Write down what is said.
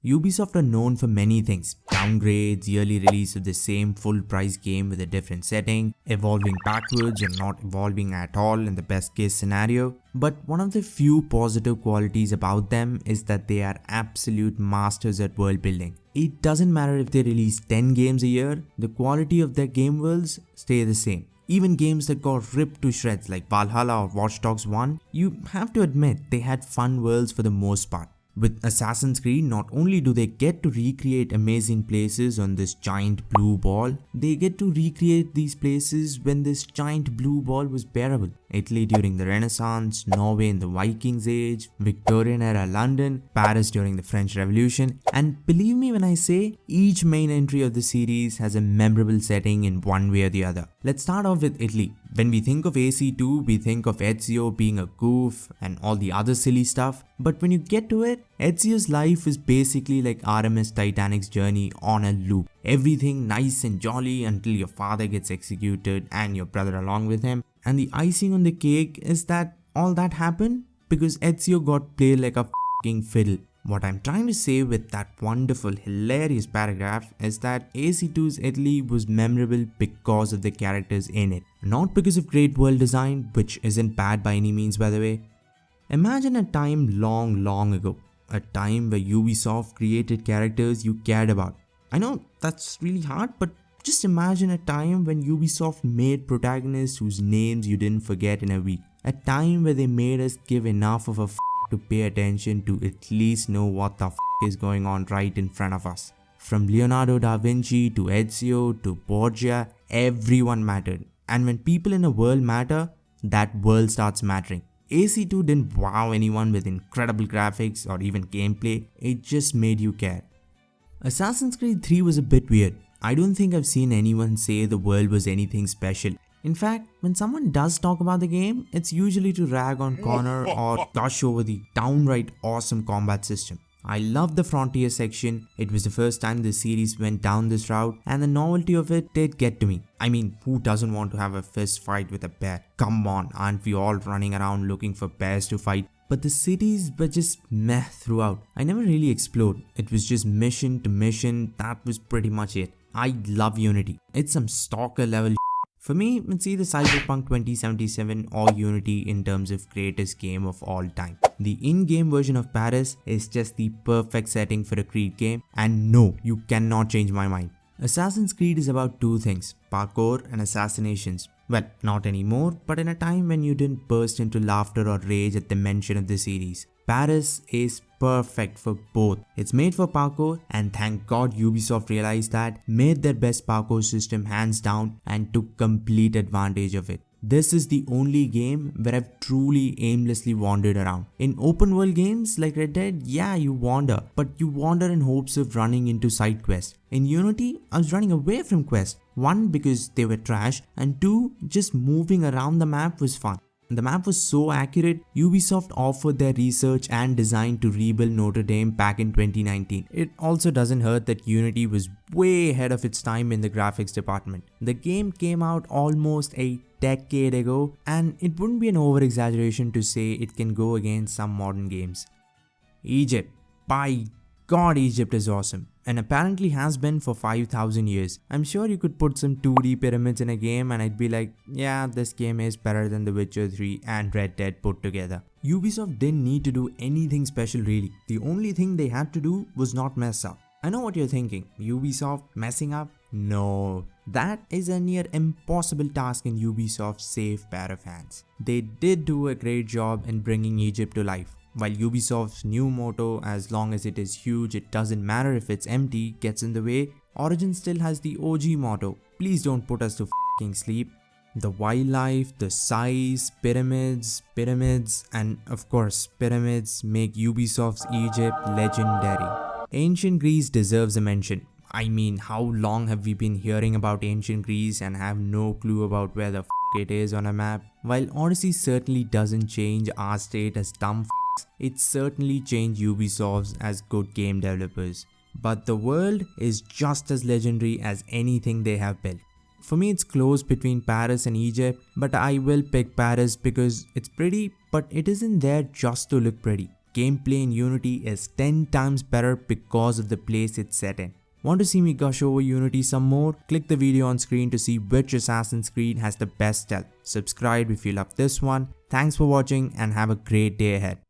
Ubisoft are known for many things: downgrades, yearly release of the same full price game with a different setting, evolving backwards or not evolving at all in the best case scenario. But one of the few positive qualities about them is that they are absolute masters at world building. It doesn't matter if they release 10 games a year, the quality of their game worlds stay the same. Even games that got ripped to shreds like Valhalla or Watch Dogs 1, you have to admit they had fun worlds for the most part. With Assassin's Creed, not only do they get to recreate amazing places on this giant blue ball, they get to recreate these places when this giant blue ball was bearable. Italy during the Renaissance, Norway in the Vikings age, Victorian era London, Paris during the French Revolution, and believe me when I say, each main entry of the series has a memorable setting in one way or the other. Let's start off with Italy. When we think of AC2, we think of Ezio being a goof and all the other silly stuff, but when you get to it, Ezio's life is basically like RMS Titanic's journey on a loop. Everything nice and jolly until your father gets executed and your brother along with him. And the icing on the cake is that all that happened because Ezio got played like a f***ing fiddle. What I'm trying to say with that wonderful, hilarious paragraph is that AC2's Italy was memorable because of the characters in it, not because of great world design, which isn't bad by any means by the way. Imagine a time long ago, a time where Ubisoft created characters you cared about. I know that's really hard, but just imagine a time when Ubisoft made protagonists whose names you didn't forget in a week. A time where they made us give enough of a to pay attention to at least know what the is going on right in front of us. From Leonardo da Vinci to Ezio to Borgia, everyone mattered. And when people in a world matter, that world starts mattering. AC2 didn't wow anyone with incredible graphics or even gameplay, it just made you care. Assassin's Creed 3 was a bit weird. I don't think I've seen anyone say the world was anything special. In fact, when someone does talk about the game, it's usually to rag on Connor or gush over the downright awesome combat system. I love the Frontier section, it was the first time the series went down this route and the novelty of it did get to me. I mean, who doesn't want to have a fist fight with a bear? Come on, aren't we all running around looking for bears to fight? But the cities were just meh throughout. I never really explored, it was just mission to mission, that was pretty much it. I love Unity, it's some stalker level. For me, it's either Cyberpunk 2077 or Unity in terms of greatest game of all time. The in-game version of Paris is just the perfect setting for a Creed game, and no, you cannot change my mind. Assassin's Creed is about two things, parkour and assassinations. Well, not anymore, but in a time when you didn't burst into laughter or rage at the mention of the series. Paris is perfect for both. It's made for parkour, and thank God Ubisoft realized that, made their best parkour system hands down and took complete advantage of it. This is the only game where I've truly aimlessly wandered around. In open world games like Red Dead, yeah, you wander, but you wander in hopes of running into side quests. In Unity, I was running away from quests. One, because they were trash, and two, just moving around the map was fun. The map was so accurate, Ubisoft offered their research and design to rebuild Notre Dame back in 2019. It also doesn't hurt that Unity was way ahead of its time in the graphics department. The game came out almost a decade ago, and it wouldn't be an over-exaggeration to say it can go against some modern games. Egypt. By God, Egypt is awesome, and apparently has been for 5,000 years. I'm sure you could put some 2D pyramids in a game and I'd be like, yeah, this game is better than The Witcher 3 and Red Dead put together. Ubisoft didn't need to do anything special really. The only thing they had to do was not mess up. I know what you're thinking, Ubisoft messing up? No, that is a near impossible task in Ubisoft's safe pair of hands. They did do a great job in bringing Egypt to life. While Ubisoft's new motto, as long as it is huge, it doesn't matter if it's empty, gets in the way, Origin still has the OG motto, please don't put us to f***ing sleep. The wildlife, the size, pyramids, and of course pyramids make Ubisoft's Egypt legendary. Ancient Greece deserves a mention. I mean, how long have we been hearing about ancient Greece and have no clue about where the f*** it is on a map? While Odyssey certainly doesn't change our state as dumb it certainly changed Ubisoft's as good game developers. But the world is just as legendary as anything they have built. For me, it's close between Paris and Egypt, but I will pick Paris because it's pretty, but it isn't there just to look pretty. gameplay in Unity is 10 times better because of the place it's set in. Want to see me gush over Unity some more? Click the video on screen to see which Assassin's Creed has the best stealth. Subscribe if you love this one. Thanks for watching and have a great day ahead.